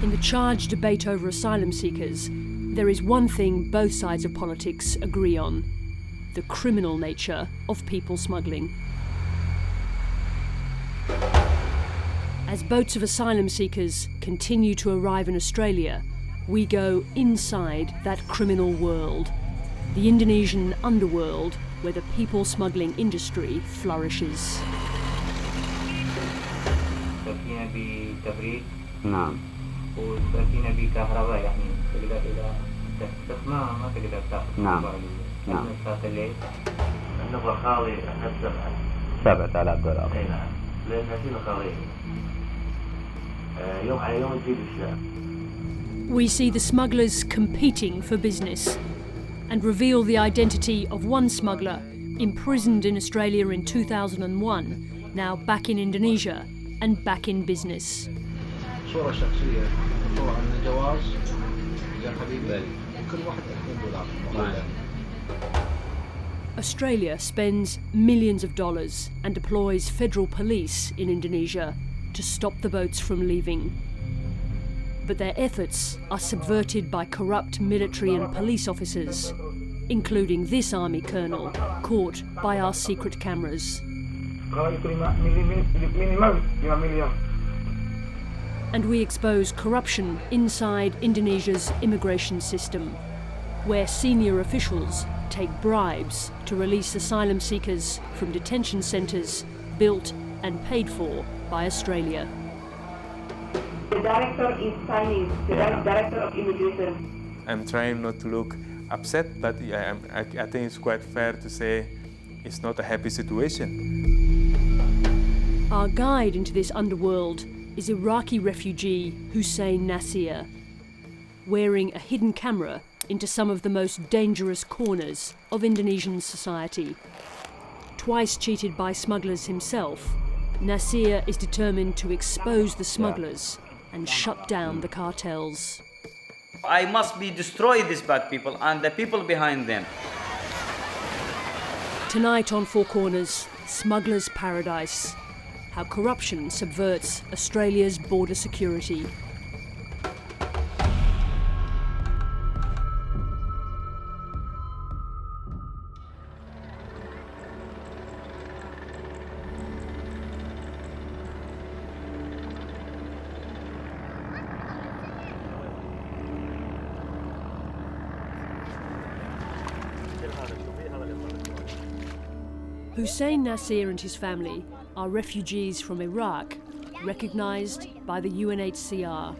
In the charged debate over asylum seekers, there is one thing both sides of politics agree on: the criminal nature of people smuggling. As boats of asylum seekers continue to arrive in Australia, we go inside that criminal world, the Indonesian underworld where the people smuggling industry flourishes. نعم. والسفينة بكهرباء يعني تقدر إذا تستخدمها ما تقدر تاخذ نعم. نعم. الليل النفر خاوي $7,000. أي نعم. لأنها فينا خاوية. يوم على يوم تزيد الشام. We see the smugglers competing for business and reveal the identity of one smuggler imprisoned in Australia in 2001, now back in Indonesia and back in business. صورة شخصية صورة عن الجواز يا حبيبي كل واحد $2,000. Australia spends millions of dollars and deploys federal police in Indonesia to stop the boats from leaving. But their efforts are subverted by corrupt military and police officers, including this army colonel caught by our secret cameras. And we expose corruption inside Indonesia's immigration system, where senior officials take bribes to release asylum seekers from detention centres built and paid for by Australia. The director is signing, the director of immigration. I'm trying not to look upset, but I think it's quite fair to say it's not a happy situation. Our guide into this underworld is Iraqi refugee Hussein Nasir, wearing a hidden camera into some of the most dangerous corners of Indonesian society. Twice cheated by smugglers himself, Nasir is determined to expose the smugglers and shut down the cartels. I must destroy these bad people and the people behind them. Tonight on Four Corners, Smugglers Paradise. How corruption subverts Australia's border security. Hussein Nasir and his family are refugees from Iraq, recognised by the UNHCR.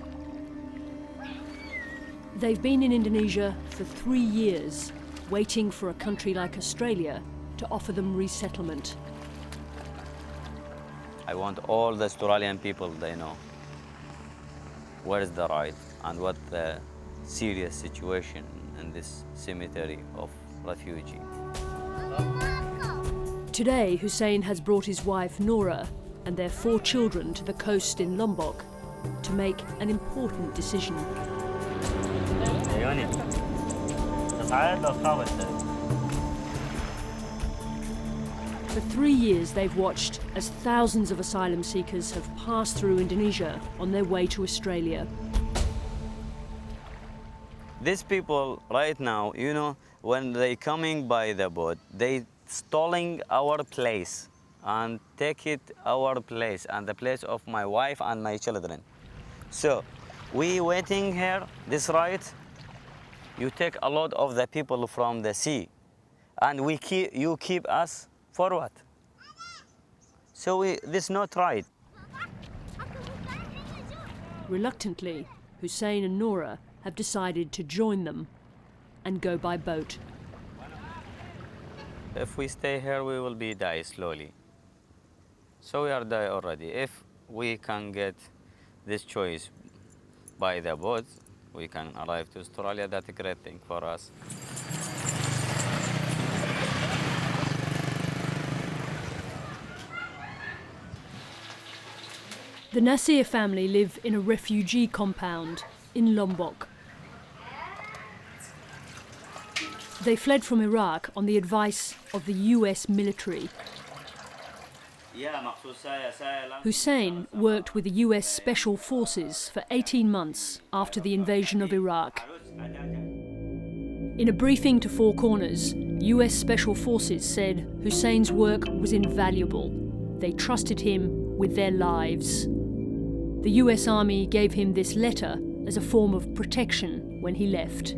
They've been in Indonesia for 3 years, waiting for a country like Australia to offer them resettlement. I want all the Australian people, they know where is the right and what the serious situation in this cemetery of refugee. Today, Hussein has brought his wife Nora and their 4 children to the coast in Lombok to make an important decision. For 3 years, they've watched as thousands of asylum seekers have passed through Indonesia on their way to Australia. These people right now, you know, when they coming by the boat, they stealing our place and take it our place and the place of my wife and my children. So we waiting here, this right, you take a lot of the people from the sea and you keep us for what? So this not right. Reluctantly, Hussein and Nora have decided to join them and go by boat. If we stay here, we will die slowly. So we are die already. If we can get this choice by the boat, we can arrive to Australia. That's a great thing for us. The Nasir family live in a refugee compound in Lombok. They fled from Iraq on the advice of the US military. Hussein worked with the US Special Forces for 18 months after the invasion of Iraq. In a briefing to Four Corners, US Special Forces said Hussein's work was invaluable. They trusted him with their lives. The US Army gave him this letter as a form of protection when he left.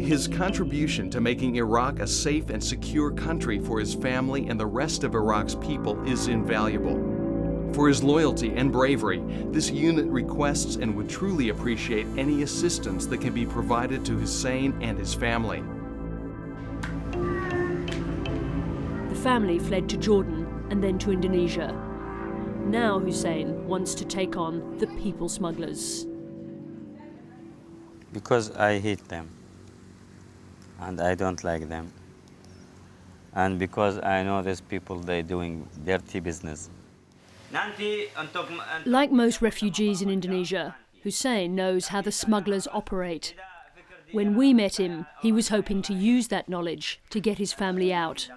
His contribution to making Iraq a safe and secure country for his family and the rest of Iraq's people is invaluable. For his loyalty and bravery, this unit requests and would truly appreciate any assistance that can be provided to Hussein and his family. The family fled to Jordan and then to Indonesia. Now Hussein wants to take on the people smugglers. Because I hate them. And I don't like them. And because I know these people, they're doing dirty business. Like most refugees in Indonesia, Hussein knows how the smugglers operate. When we met him, he was hoping to use that knowledge to get his family out.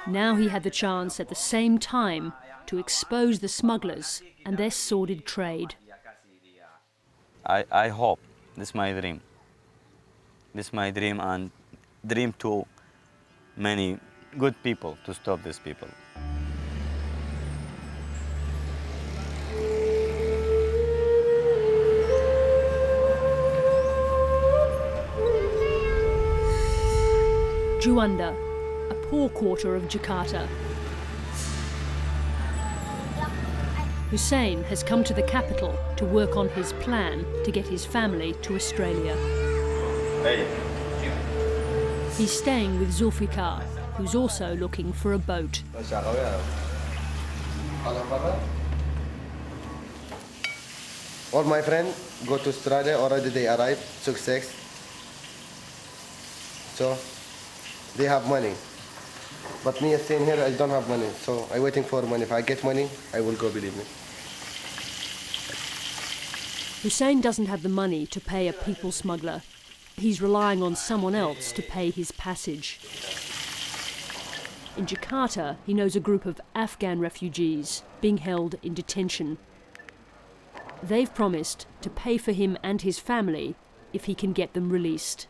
Now he had the chance at the same time to expose the smugglers and their sordid trade. I hope, this is my dream. This is my dream and dream to many good people to stop these people. Juanda, a poor quarter of Jakarta. Hussein has come to the capital to work on his plan to get his family to Australia. He's staying with Zulfikar, who's also looking for a boat. All my friends go to Australia already, they arrived, success. So they have money. But me staying here, I don't have money. So I'm waiting for money. If I get money, I will go, believe me. Hussein doesn't have the money to pay a people smuggler. He's relying on someone else to pay his passage. In Jakarta, he knows a group of Afghan refugees being held in detention. They've promised to pay for him and his family if he can get them released.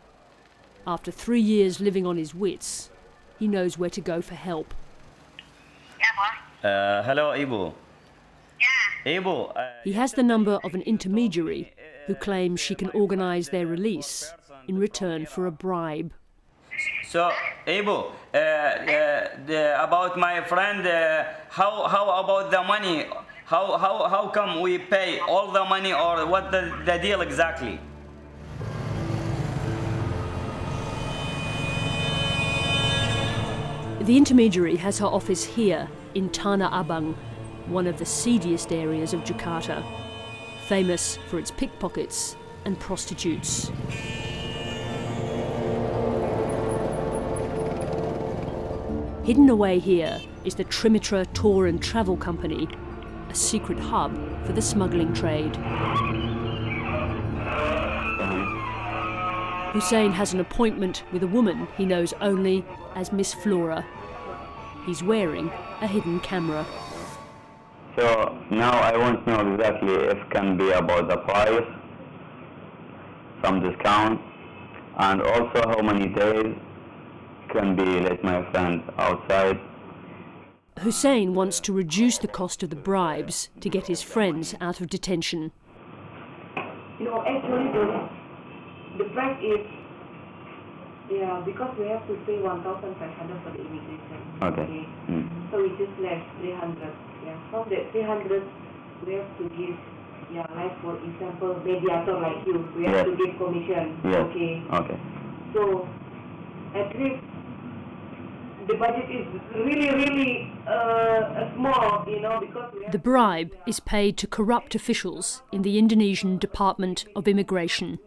After 3 years living on his wits, he knows where to go for help. Hello, Ibu. Ibu. He has the number of an intermediary who claims she can organise their release in return for a bribe. So, Ibu, about my friend, how about the money? How come we pay all the money, or what the deal exactly? The intermediary has her office here in Tanah Abang, one of the seediest areas of Jakarta, famous for its pickpockets and prostitutes. Hidden away here is the Trimitra Tour and Travel Company, a secret hub for the smuggling trade. Hussein has an appointment with a woman he knows only as Miss Flora. He's wearing a hidden camera. So now I want to know exactly if it can be about the price, some discount, and also how many days can be let my friend outside. Hussein wants to reduce the cost of the bribes to get his friends out of detention. No, actually the price is, because we have to pay 1,500 for the immigration. Okay. So we just left 300. From that 300, we have to give, like for example, mediator like you, we have to give commission. Yes. Okay. So at least the budget is really small, because we have The bribe is paid to corrupt officials in the Indonesian Department of Immigration.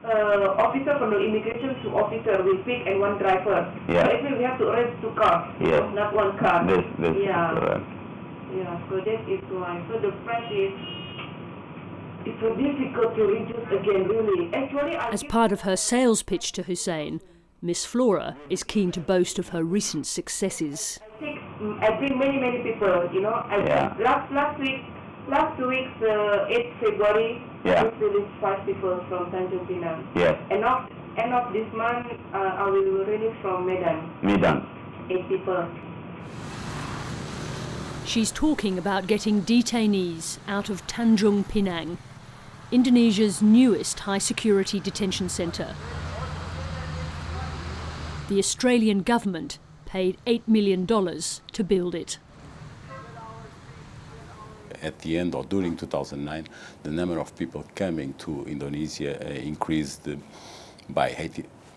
Officer from the immigration to officer with pick and one driver. Yeah. So actually we have to arrange 2 cars, not 1 car. This is correct. So that is why. So the price is, it's so difficult to reduce again, really. Actually, As part of her sales pitch to Hussein, Miss Flora is keen to boast of her recent successes. I bring many people. You know, last 2 weeks, 8 February, I just released 5 people from Tanjung Pinang. Yes. End of this month, I will release from Medan. 8 people. She's talking about getting detainees out of Tanjung Pinang, Indonesia's newest high-security detention centre. The Australian government paid $8 million to build it. At the end or during 2009, the number of people coming to Indonesia increased by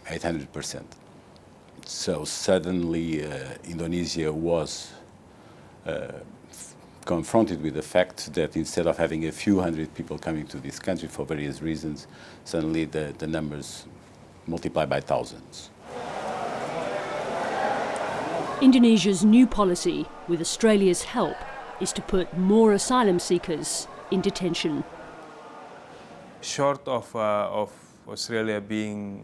800%. So suddenly Indonesia was confronted with the fact that instead of having a few hundred people coming to this country for various reasons, suddenly the numbers multiply by thousands. Indonesia's new policy, with Australia's help, is to put more asylum seekers in detention. Short of Australia being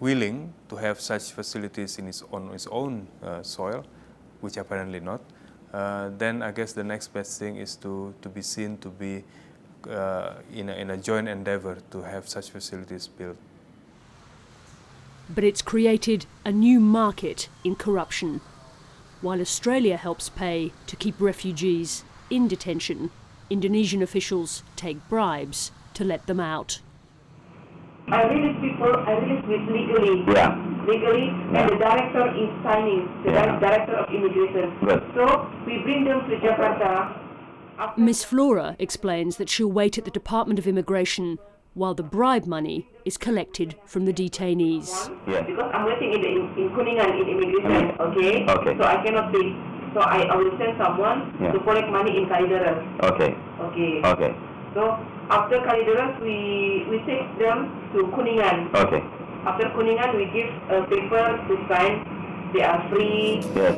willing to have such facilities on its own soil, which apparently not, then I guess the next best thing is to be seen to be in a joint endeavor to have such facilities built. But it's created a new market in corruption. While Australia helps pay to keep refugees in detention, Indonesian officials take bribes to let them out. I release people, legally. Yeah. Legally, and the director is signing, the director of immigration. Good. So we bring them to Jakarta. Miss Flora explains that she'll wait at the Department of Immigration while the bribe money is collected from the detainees. Yeah. Because I'm waiting in Kuningan in immigration, okay? So I cannot pay. So I will send someone to collect money in Kalideres. Okay. So after Kalideres, we take them to Kuningan. Okay. After Kuningan, we give a paper to sign. They are free. Yes.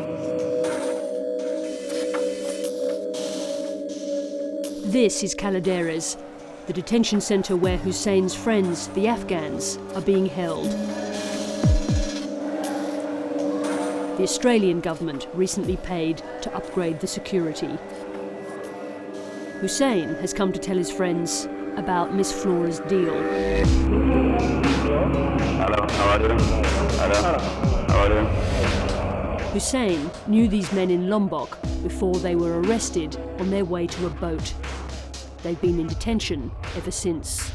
This is Kalideres, the detention centre where Hussein's friends, the Afghans, are being held. The Australian government recently paid to upgrade the security. Hussein has come to tell his friends about Miss Flora's deal. Hello, how are you? Hello, how are you? Hussein knew these men in Lombok before they were arrested on their way to a boat. They've been in detention ever since.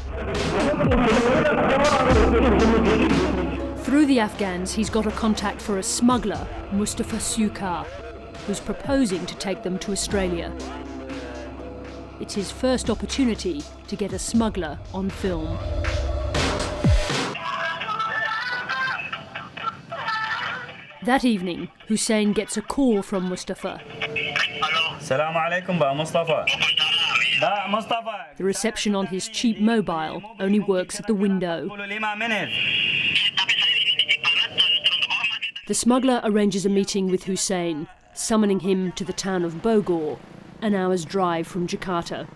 Through the Afghans, he's got a contact for a smuggler, Mustafa Sukar, who's proposing to take them to Australia. It's his first opportunity to get a smuggler on film. That evening, Hussein gets a call from Mustafa. Assalamu alaikum, ba Mustafa. Ba Mustafa. The reception on his cheap mobile only works at the window. The smuggler arranges a meeting with Hussein, summoning him to the town of Bogor, an hour's drive from Jakarta.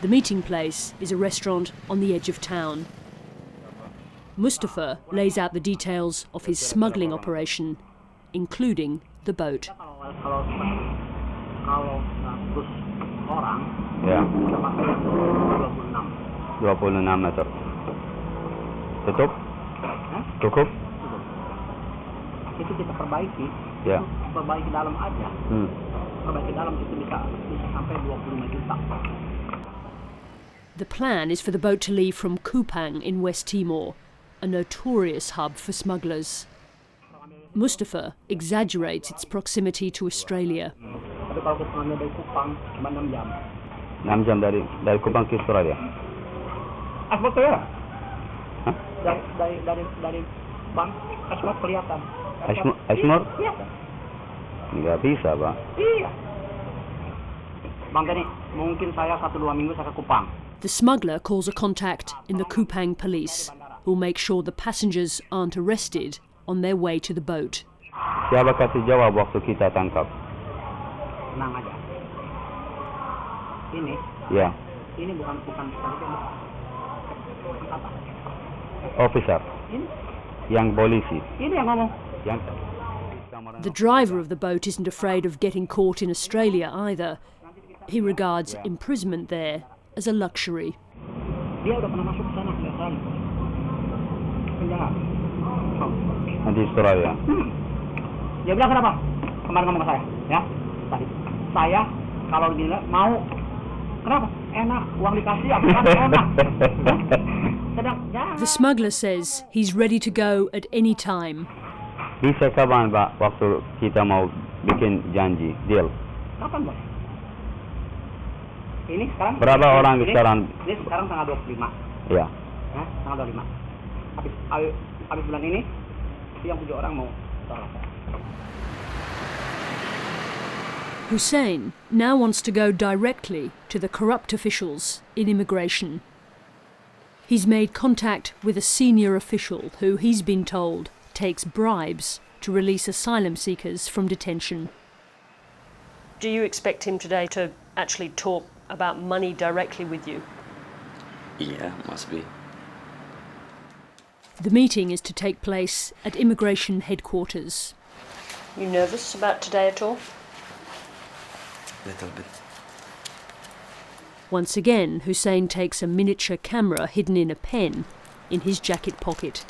The meeting place is a restaurant on the edge of town. Mustafa lays out the details of his smuggling operation, including the boat. Yeah. 26 meter. Tutup? Cukup? Itu kita perbaiki. Ya. Perbaiki dalam aja. Perbaiki dalam itu bisa sampai 25 juta. The plan is for the boat to leave from Kupang in West Timor, a notorious hub for smugglers. Mustafa exaggerates its proximity to Australia. Tapi kalau kita ngambil dari Kupang cuma 6 jam. 6 jam dari Kupang ke Australia. Asbak ya? Hah? Dari Kupang, asbak kelihatan. Asmor? Iya. Nggak bisa, Pak. Iya. Bang Gani, mungkin saya 1-2 minggu saya ke Kupang. The smuggler calls a contact in the Kupang police, who'll make sure the passengers aren't arrested on their way to the boat. Siapa kasih jawab waktu kita tangkap? Tenang aja. Ini? Ya. Ini bukan Officer. Ini? Yang polisi. Ini yang ngomong. Yang The driver of the boat isn't afraid of getting caught in Australia either. He regards imprisonment there as a luxury. Dia udah pernah masuk ke sana kelihatan. Penjara. Di Australia. Dia bilang kenapa? Kemarin ngomong ke saya, ya. Tadi. Saya kalau gila mau. Kenapa? Enak, uang dikasih apa kan enak. The smuggler says he's ready to go at any time. Bisa kapan Pak waktu kita mau bikin janji, deal? Kapan, Bos? Ini sekarang berapa orang sekarang? Ini sekarang tanggal 25. Iya. Nah, tanggal 25. Habis bulan ini yang 7 orang mau tolong. Hussein now wants to go directly to the corrupt officials in immigration. He's made contact with a senior official who he's been told takes bribes to release asylum seekers from detention. Do you expect him today to actually talk about money directly with you? Yeah, must be. The meeting is to take place at immigration headquarters. You nervous about today at all? Little bit. Once again, Hussein takes a miniature camera hidden in a pen in his jacket pocket.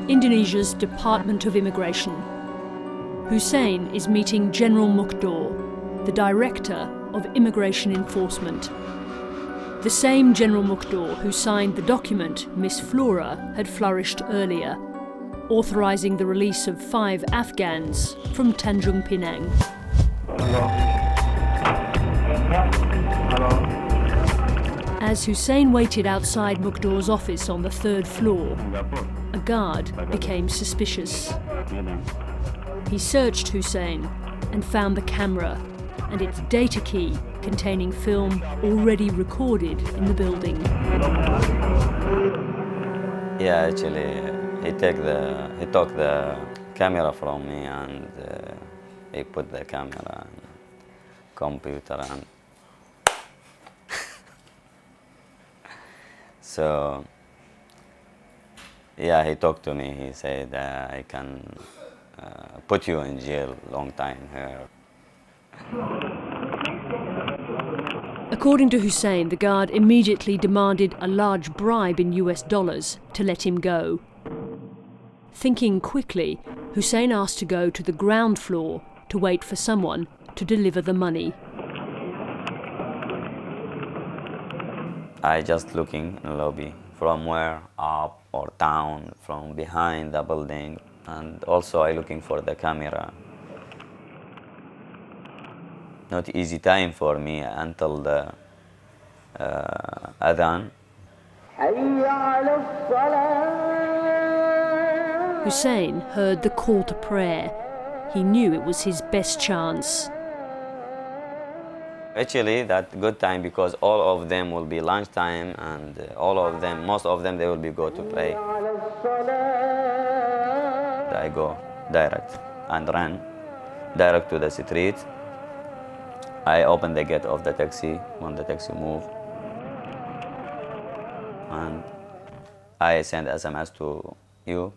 Indonesia's Department of Immigration. Hussein is meeting General Mukdor, the Director of Immigration Enforcement. The same General Mukdor who signed the document Miss Flora had flourished earlier, authorising the release of 5 Afghans from Tanjung Pinang. As Hussein waited outside Mukdor's office on the 3rd floor, a guard became suspicious. He searched Hussein and found the camera and its data key containing film already recorded in the building. Yeah, actually, he took the camera from me and he put the camera and computer and so yeah, he talked to me. He said I can put you in jail long time here. According to Hussein, the guard immediately demanded a large bribe in US dollars to let him go. Thinking quickly, Hussein asked to go to the ground floor to wait for someone to deliver the money. I just looking in the lobby, from where, up or down, from behind the building, and also I looking for the camera. Not easy time for me until the adhan. Hussein heard the call to prayer. He knew it was his best chance. Actually, that's good time because all of them will be lunchtime and most of them, they will be go to pray. I go direct and run direct to the street. I open the gate of the taxi when the taxi move. And I send SMS to you.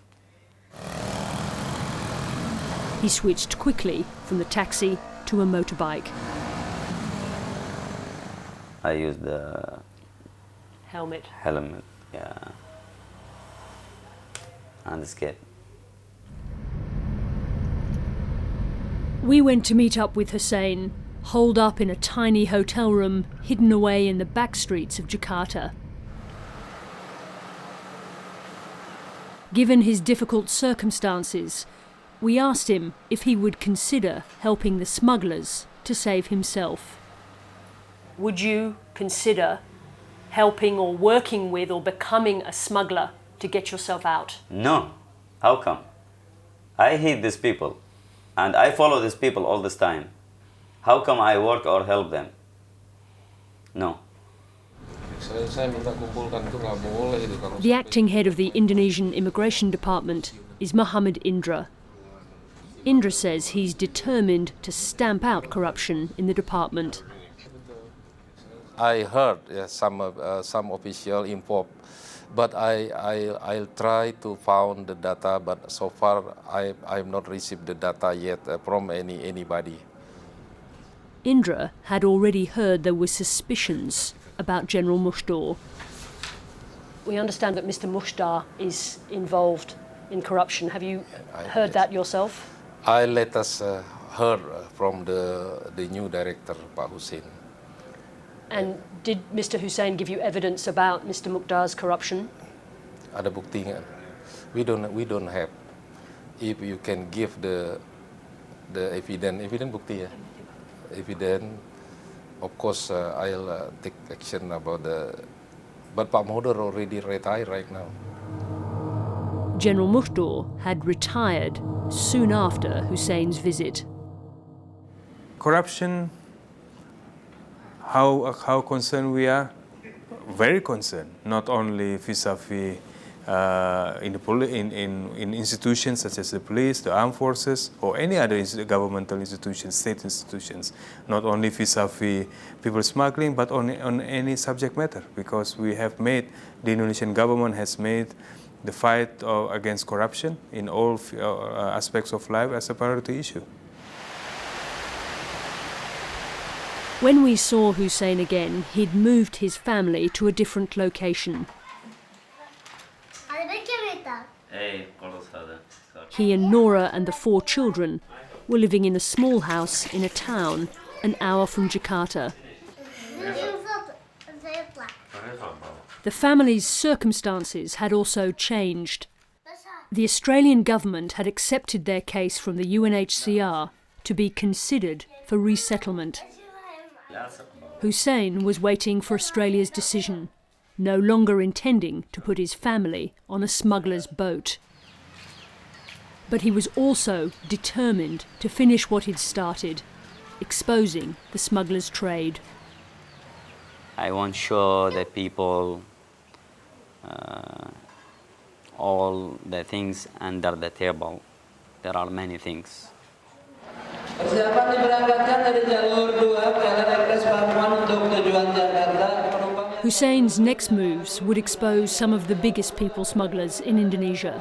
He switched quickly from the taxi to a motorbike. I use the helmet, yeah, and escape. We went to meet up with Hussein, holed up in a tiny hotel room hidden away in the back streets of Jakarta. Given his difficult circumstances, we asked him if he would consider helping the smugglers to save himself. Would you consider helping or working with or becoming a smuggler to get yourself out? No. How come? I hate these people and I follow these people all this time. How come I work or help them? No. The acting head of the Indonesian Immigration Department is Muhammad Indra. Indra says he's determined to stamp out corruption in the department. I heard some official inform But I'll try to find the data, but so far I've not received the data yet from anybody. Indra had already heard there were suspicions about General Mukhtar. We understand that Mr. Mukhtar is involved in corruption. Have you heard that yourself? I let us heard from the new director, Pak Hussein. And did Mr. Hussein give you evidence about Mr. Mukhtar's corruption? Ada buktinya. We don't have. If you can give the evidence bukti ya. Evidence, of course I'll take action about the. But Pak Mukhtar already retired right now. General Mukhtar had retired soon after Hussein's visit. Corruption, how concerned we are? Very concerned, not only vis-a-vis in institutions such as the police, the armed forces, or any other governmental institutions, state institutions, not only vis-a-vis people smuggling, but on any subject matter, because we have made, the Indonesian government has made the fight against corruption in all aspects of life as a priority issue. When we saw Hussein again, he'd moved his family to a different location. He and Nora and the 4 children were living in a small house in a town an hour from Jakarta. The family's circumstances had also changed. The Australian government had accepted their case from the UNHCR to be considered for resettlement. Hussein was waiting for Australia's decision, no longer intending to put his family on a smuggler's boat. But he was also determined to finish what he'd started, exposing the smuggler's trade. I want to show the people all the things under the table. There are many things. Hussein's next moves would expose some of the biggest people smugglers in Indonesia.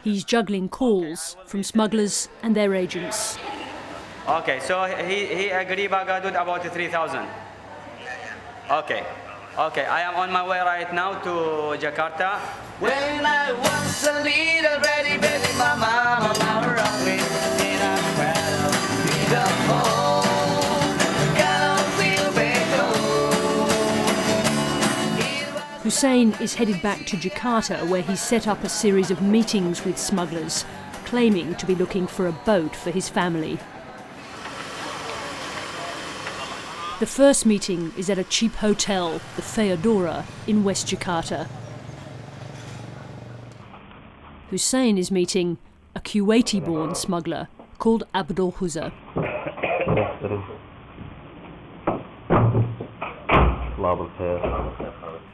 He's juggling calls from smugglers and their agents. Okay, so he agreed about 3,000. Okay, I am on my way right now to Jakarta. When I was a little ready, baby, my mama rocked me in a cradle, in a home, Hussein is headed back to Jakarta, where he's set up a series of meetings with smugglers, claiming to be looking for a boat for his family. The first meeting is at a cheap hotel, the Theodora, in West Jakarta. Hussein is meeting a Kuwaiti-born smuggler called Abdul Huzza.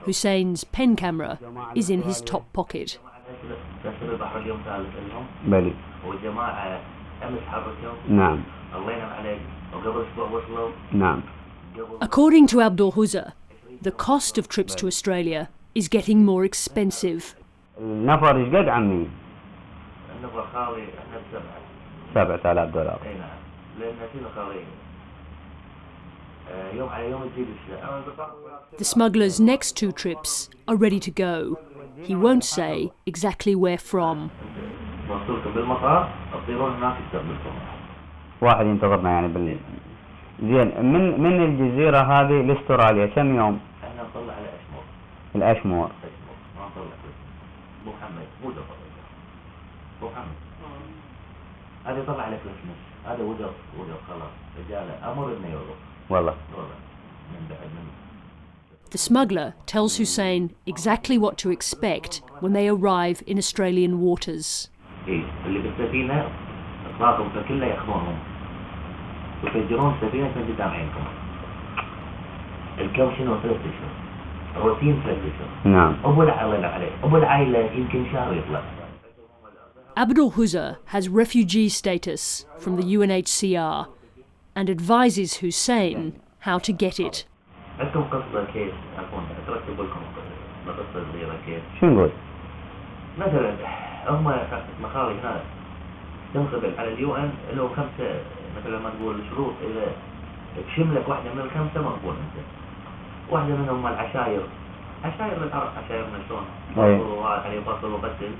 Hussein's pen camera is in his top pocket. According to Abdul Huzza, the cost of trips to Australia is getting more expensive. The smuggler's next 2 trips are ready to go. He won't say exactly where from. واحد ينتظرنا يعني بالليل. زين من الجزيرة هذه لاستراليا كم يوم؟ احنا نطلع على اشمور. الاشمور. ما نطلع ابو محمد مو دفع ابو محمد. هذا يطلع على كريسمس، هذا وقف خلاص رجاله امر انه يوقف. والله. من بعد من. The smuggler tells Hussein exactly what to expect when they arrive in Australian waters. إيه اللي بالسفينة إطلاقهم فكله يأخذونهم يفجرون سفينة من قدام عينكم. الكو شنو 3 أشهر. روتين 3 أشهر. نعم. أبو العائلة عليه، أبو العائلة يمكن شهر يطلع. Abdul Huzza has refugee status from the UNHCR and advises Hussein how to get it. عندكم قصة كيف أكون أترتب لكم قصة صغيرة كيف؟ شو نقول؟ مثلا هم مخارج هنا تنقبل على اليو ان له خمسة مثلا ما نقول شروط إذا تشملك واحدة من الخمسة مقبول أنت. واحدة منهم العشاير، عشاير للعرب، عشايرنا شلون؟ فصل عليه فصل وقتل،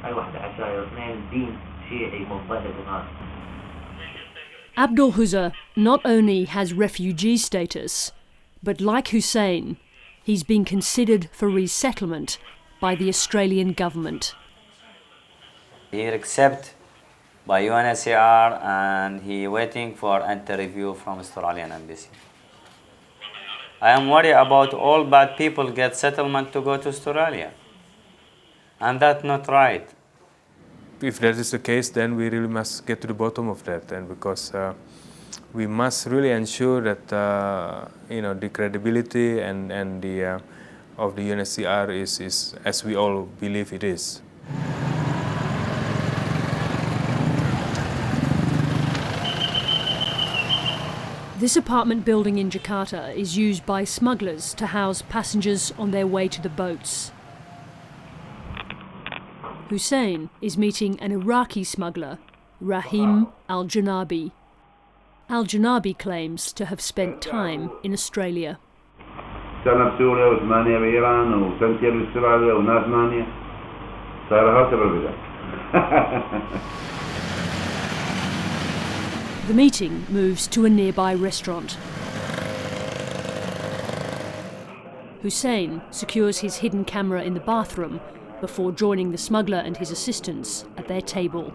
هاي واحدة عشاير. اثنين دين شيعي مضطهد هناك. Abdul Huzza not only has refugee status, but like Hussein, he's been considered for resettlement by the Australian government. He accepted by UNHCR and he waiting for interview from Australian embassy. I am worried about all bad people get settlement to go to Australia, and that's not right. If that is the case, then we really must get to the bottom of that, and because we must really ensure that the credibility and the of the UNHCR is as we all believe it is. This apartment building in Jakarta is used by smugglers to house passengers on their way to the boats. Hussein is meeting an Iraqi smuggler, Rahim Al-Janabi. Al-Janabi claims to have spent time in Australia. سنة بسوريا وثمانية بإيران وسنتين بأستراليا وناس ثمانية صار هاتف البلاد. The meeting moves to a nearby restaurant. Hussein secures his hidden camera in the bathroom before joining the smuggler and his assistants at their table.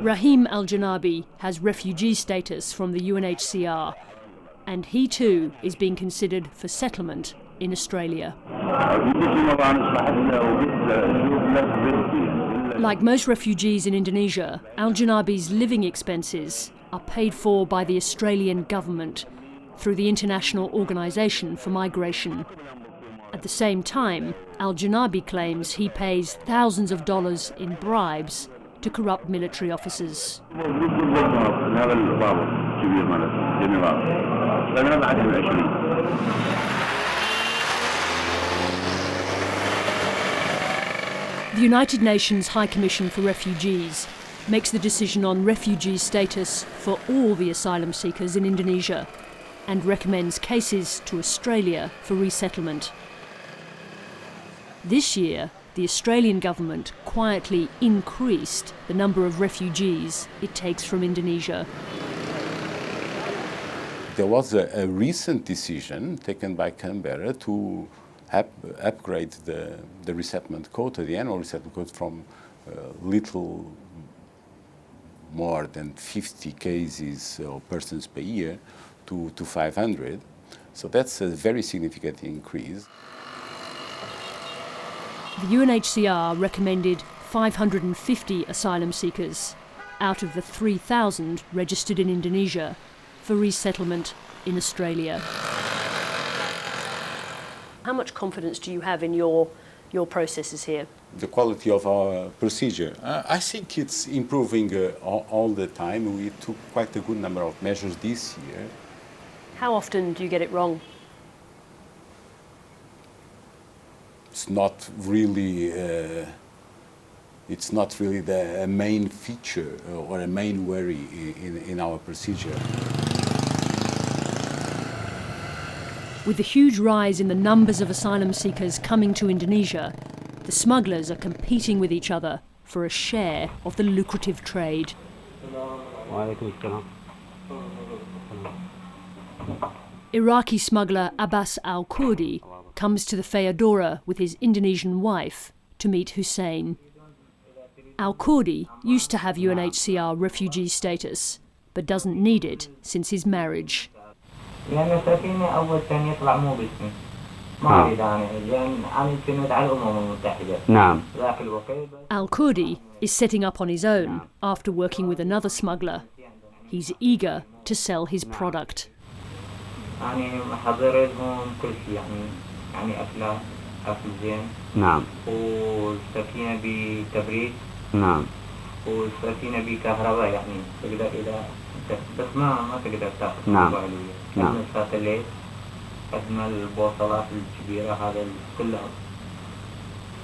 Rahim Al-Janabi has refugee status from the UNHCR, and he too is being considered for settlement in Australia. Like most refugees in Indonesia, Al-Janabi's living expenses are paid for by the Australian government through the International Organisation for Migration. At the same time, Al-Janabi claims he pays thousands of dollars in bribes to corrupt military officers. The United Nations High Commission for Refugees makes the decision on refugee status for all the asylum seekers in Indonesia and recommends cases to Australia for resettlement. This year, the Australian government quietly increased the number of refugees it takes from Indonesia. There was a recent decision taken by Canberra to upgrade the resettlement quota, the annual resettlement quota, from little more than 50 cases or persons per year to 500. So that's a very significant increase. The UNHCR recommended 550 asylum seekers out of the 3,000 registered in Indonesia for resettlement in Australia. How much confidence do you have in your processes here? The quality of our procedure, I think it's improving all the time. We took quite a good number of measures this year. How often do you get it wrong? It's not really the main feature or a main worry in our procedure. With the huge rise in the numbers of asylum seekers coming to Indonesia, the smugglers are competing with each other for a share of the lucrative trade. Iraqi smuggler Abbas Al-Kurdi comes to the Feodora with his Indonesian wife to meet Hussein. Al-Kurdi used to have UNHCR refugee status, but doesn't need it since his marriage. Al-Kurdi is setting up on his own after working with another smuggler. He's eager to sell his product. نعم. والسكينة بتبريد. نعم. والسفينة بكهرباء يعني تقدر إذا بس ما تقدر تاخذ نعم. نعم. الساتليت أدنى البوصلات الكبيرة هذا كلها.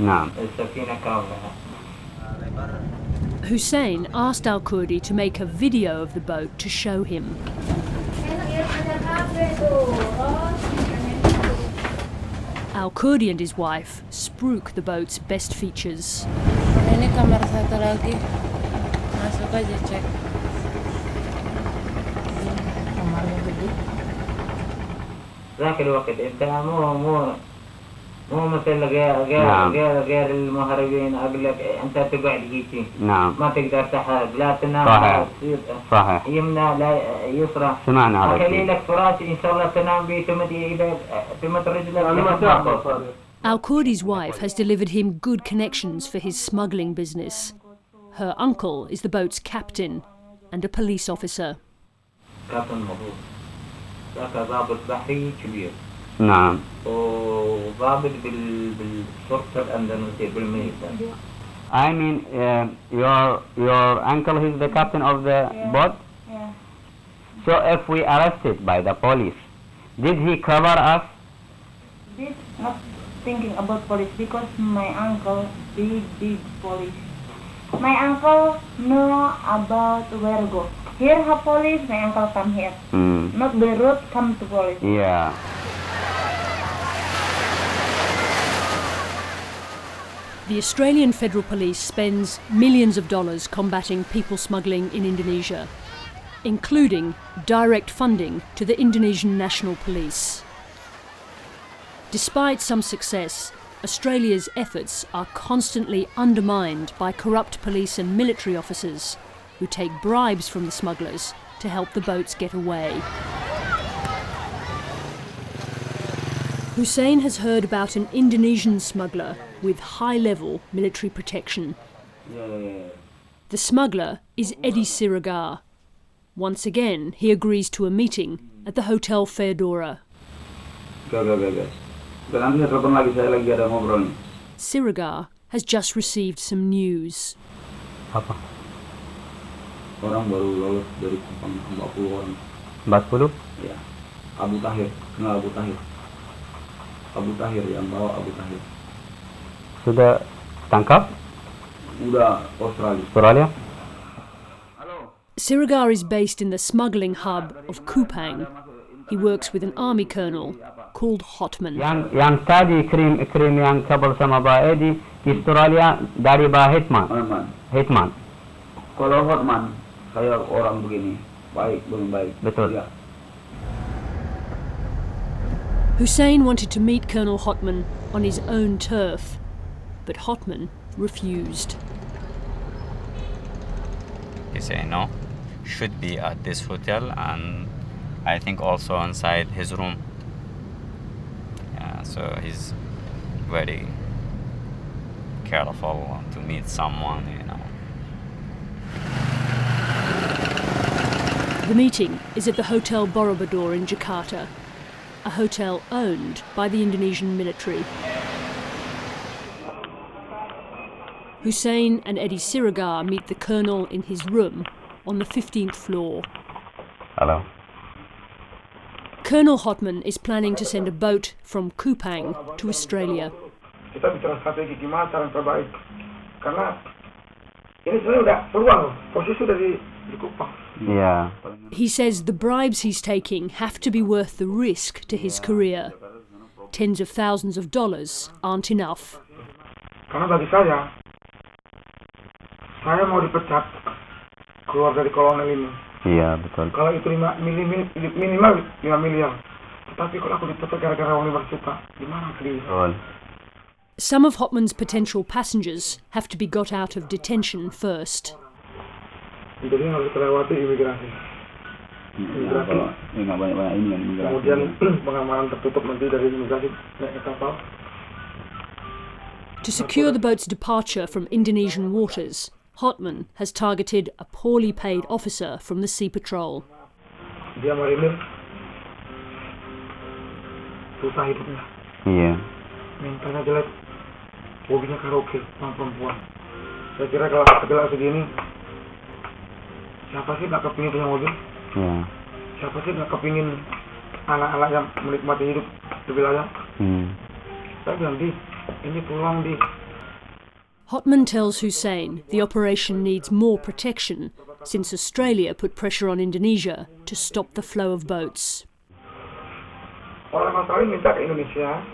نعم. السفينة كاملة. Hussein asked Al-Kurdi to make a video of the boat to show him. Al-Kurdi and his wife spruik the boat's best features. Ini kamar satu lagi, masuk aja cek. Kamarnya gede. ذاك الوقت أنت مو مثل غير المهربين أقولك أنت تقعد هيك. نعم. ما تقدر تحرك لا تنام. صحيح. يمنى لا يسرى. سمعنا على أخلي لك فراش إن شاء الله تنام به تمد رجلك. Al-Kurdi's wife has delivered him good connections for his smuggling business. Her uncle is the boat's captain and a police officer. كابتن مبروك. ذاك ضابط بحري كبير. نعم. وضابط بالشرطة الأندونيسية بالميليتري. I mean, your uncle is the captain of the boat? Yeah. So if we arrested by the police, did he cover us? This not thinking about police because my uncle big police. My uncle know about where to go. Here have police, my uncle come here. Not the road come to police. Yeah. The Australian Federal Police spends millions of dollars combating people smuggling in Indonesia, including direct funding to the Indonesian National Police. Despite some success, Australia's efforts are constantly undermined by corrupt police and military officers who take bribes from the smugglers to help the boats get away. Hussein has heard about an Indonesian smuggler with high-level military protection. The smuggler is Eddie Siregar. Once again, he agrees to a meeting at the Hotel Fedora. Siregar has just received some news. Apa? Orang baru lolos dari Kupang 40 orang. 40? Ya. Abu Tahir, kenal Abu Tahir. Abu Tahir yang bawa Abu Tahir. Sudah tangkap? Udah Australia. Australia? Siregar is based in the smuggling hub of Kupang. He works with an army colonel called Hotman. Yang tadi kirim yang kabel sama Pak Edi di Australia dari Pak Hotman. Kalau Hotman, saya orang begini, baik, belum baik. Betul. Ya. Hussein wanted to meet Colonel Hotman on his own turf, but Hotman refused. He said no, should be at this hotel and I think also inside his room. Yeah, so he's very careful to meet someone, you know. The meeting is at the Hotel Borobudur in Jakarta, a hotel owned by the Indonesian military. Hussein and Eddie Siregar meet the colonel in his room on the 15th floor. Hello. Colonel Hotman is planning to send a boat from Kupang to Australia. Kita bicara strategi gimana cara yang terbaik, karena ini sebenarnya udah peluang, posisi udah di Kupang. Yeah. He says the bribes he's taking have to be worth the risk to his career. Tens of thousands of dollars aren't enough. Karena bagi saya mau dipecat, keluar dari kolonel ini. Iya, betul. Kalau itu minimal 5 miliar. Tapi kalau aku dipecat gara-gara uang 5 juta, gimana sedih? Some of Hotman's potential passengers have to be got out of detention first. Jadi harus terlewati imigrasi. Kemudian pengamanan tertutup nanti dari imigrasi naik kapal. To secure the boat's departure from Indonesian waters, Hotman has targeted a poorly paid officer from the Sea Patrol. Dia marinir, susah hidupnya. Iya. Mentalnya jelek, hobinya karaoke sama perempuan. Saya kira kalau segala segini, siapa sih nggak kepingin punya mobil? Yeah. Siapa sih nggak kepingin anak-anak yang menikmati hidup lebih layak? Saya bilang, Di, ini peluang, Di. Hotman tells Hussein the operation needs more protection since Australia put pressure on Indonesia to stop the flow of boats. Orang Australia minta ke Indonesia,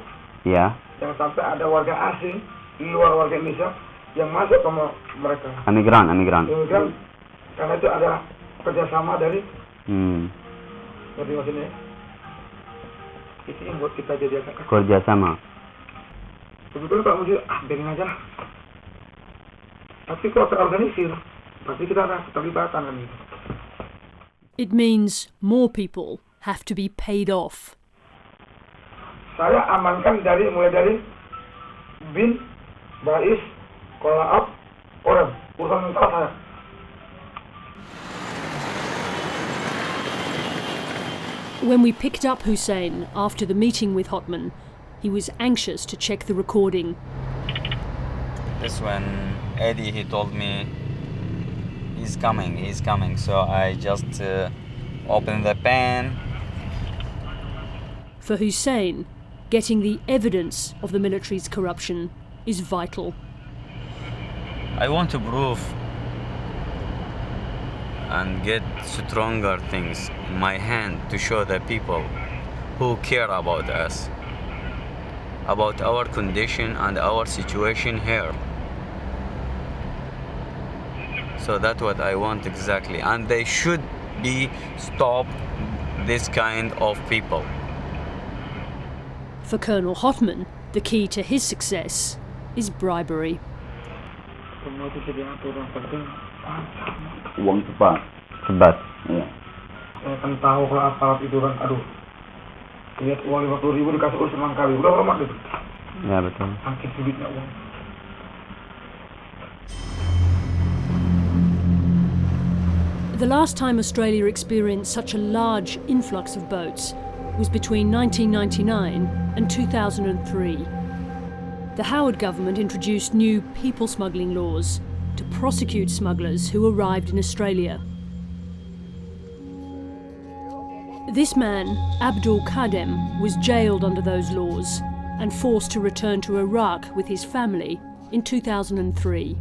Yeah. jangan sampai ada warga asing di luar warga Indonesia yang masuk ke mereka. Imigran. Imigran, karena itu ada kerjasama dari ngerti maksudnya? Itu yang buat kita jadi agak kerjasama. sebetulnya kalau mesti biarin aja lah. Tapi kalau terorganisir, pasti kita ada keterlibatan kan gitu. It means more people have to be paid off. Saya amankan mulai dari bin, bais, kolab, orang urusan mental saya. When we picked up Hussein after the meeting with Hotman, he was anxious to check the recording. That's when Eddie, he told me he's coming. So I just opened the pen. For Hussein, getting the evidence of the military's corruption is vital. I want to prove and get stronger things in my hand to show the people who care about us, about our condition and our situation here. So that's what I want exactly. And they should be stop this kind of people. For Colonel Hotman, the key to his success is bribery. Uang cepat. Iya. Saya kan tahu kalau aparat itu kan, aduh, lihat uang 50.000 dikasih urus 9 kali, udah hormat gitu. Ya betul. Angkit duitnya uang. The last time Australia experienced such a large influx of boats was between 1999 and 2003. The Howard government introduced new people smuggling laws to prosecute smugglers who arrived in Australia. This man, Abdul Kadem, was jailed under those laws and forced to return to Iraq with his family in 2003.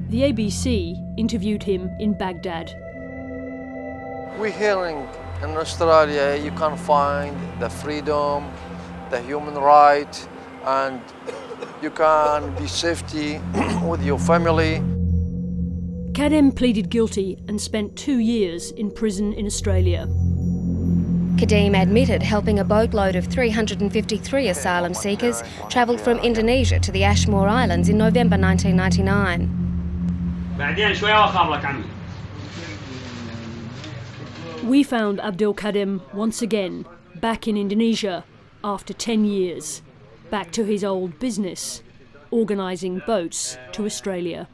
The ABC interviewed him in Baghdad. We're hearing in Australia you can find the freedom, the human right, and you can be safety with your family. Kadem pleaded guilty and spent 2 years in prison in Australia. Kadem admitted helping a boatload of 353 asylum seekers travelled from Indonesia to the Ashmore Islands in November 1999. We found Abdul Kadem once again back in Indonesia after 10 years, back to his old business, organising boats to Australia.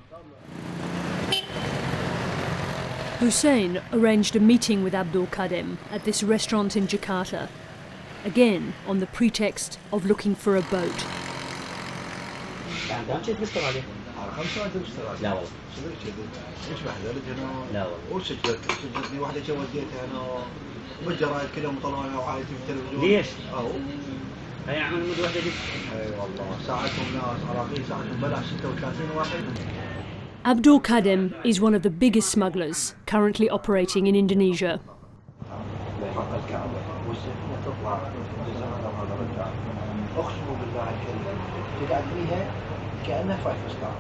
Hussein arranged a meeting with Abdul Kadem at this restaurant in Jakarta, again on the pretext of looking for a boat. ليش؟ هيعمل مدة واحدة دي؟ اي والله ساعتهم ناس عراقيين ساعتهم بلع 36 واحد. Abdul Kadem is one of the biggest smugglers currently operating in Indonesia. كأنها 5 ستار.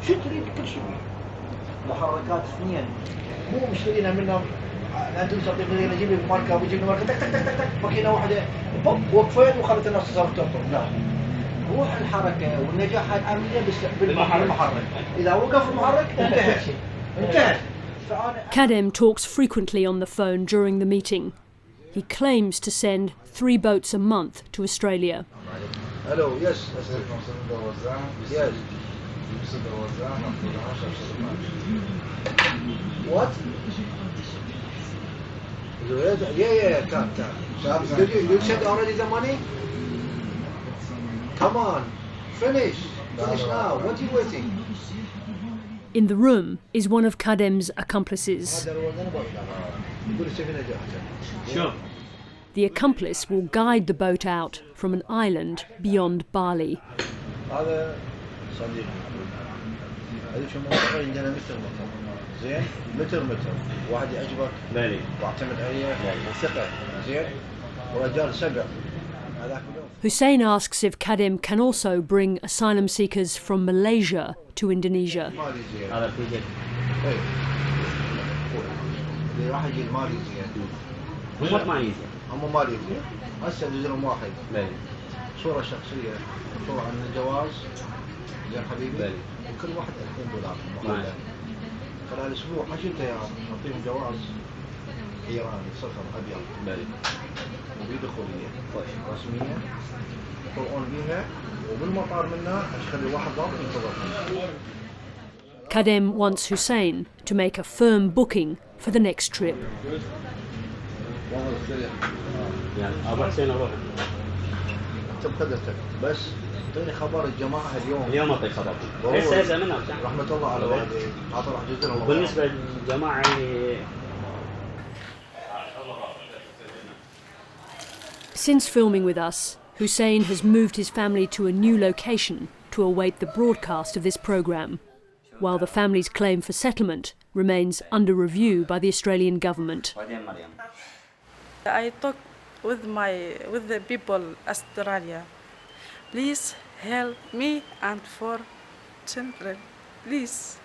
شو تريد كل شيء؟ محركات اثنين مو مشترينا منهم. لا تنسى تقدر نجيب لك ماركه ويجيب لي ماركه تك تك تك تك ماكينه واحده بوب وقفت وخلت الناس تصرف تنطر. لا روح الحركه والنجاح العمليه بالمحرك. اذا وقف المحرك انتهت. Kadem talks frequently on the phone during the meeting. He claims to send 3 boats a month to Australia. Hello, yes. Yes. What? Yeah, can. You sent already the money? Come on. Finish now. What are you waiting? In the room is one of Kadem's accomplices. Sure. The accomplice will guide the boat out from an island beyond Bali. هذا صديق. هذا شو منطقة عندنا متر زين متر واحد يعجبك بالي واعتمد عليه وثقة زين ورجال سبع. Hussein asks if Kadem can also bring asylum seekers from Malaysia to Indonesia. هم ماليزيا هسه نزلهم واحد صورة شخصية صورة عن الجواز زين حبيبي وكل واحد $2000 خلال اسبوع 10 ايام نعطيهم جواز ايراني صفر ابيض وبدخولية رسمية يطلعون بيها وبالمطار منها اشخلي واحد ضابط ينتظرهم. Kadem wants Hussein to make a firm booking for the next trip. بس اعطيني خبر الجماعه اليوم اعطي خبركم رحمه الله على والدي عطى راح جزء بالنسبه للجماعه Since filming with us, Hussein has moved his family to a new location to await the broadcast of this program, while the family's claim for settlement remains under review by the Australian government. I talk with the people Australia. Please help me and for children, please.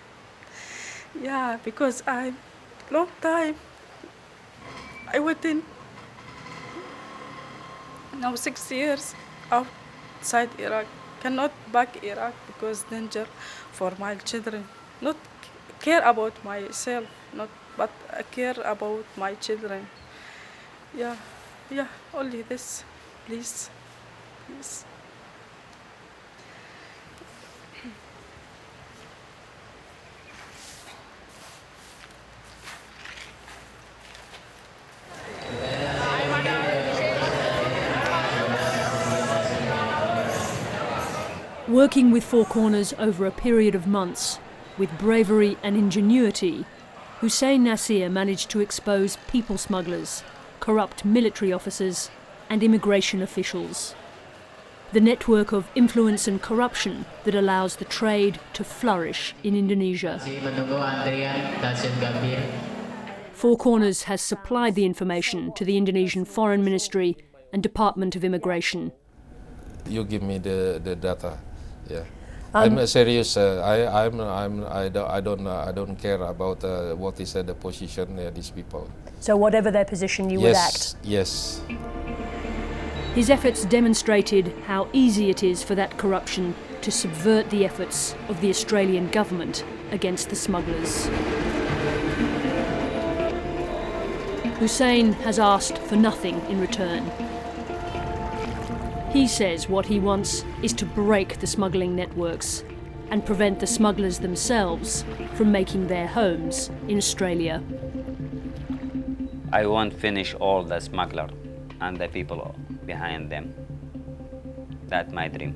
Yeah, because I long time I waiting now 6 years outside Iraq. Cannot back Iraq because danger for my children. Not care about myself, but I care about my children. Yeah, only this, please. Working with Four Corners over a period of months, with bravery and ingenuity, Hussein Nasir managed to expose people smugglers, corrupt military officers and immigration officials. The network of influence and corruption that allows the trade to flourish in Indonesia. Four Corners has supplied the information to the Indonesian Foreign Ministry and Department of Immigration. You give me the data, yeah. I'm serious. I don't care about what is the position of these people. So whatever their position, you would act? Yes. His efforts demonstrated how easy it is for that corruption to subvert the efforts of the Australian government against the smugglers. Hussein has asked for nothing in return. He says what he wants is to break the smuggling networks and prevent the smugglers themselves from making their homes in Australia. I want to finish all the smugglers and the people behind them. That's my dream.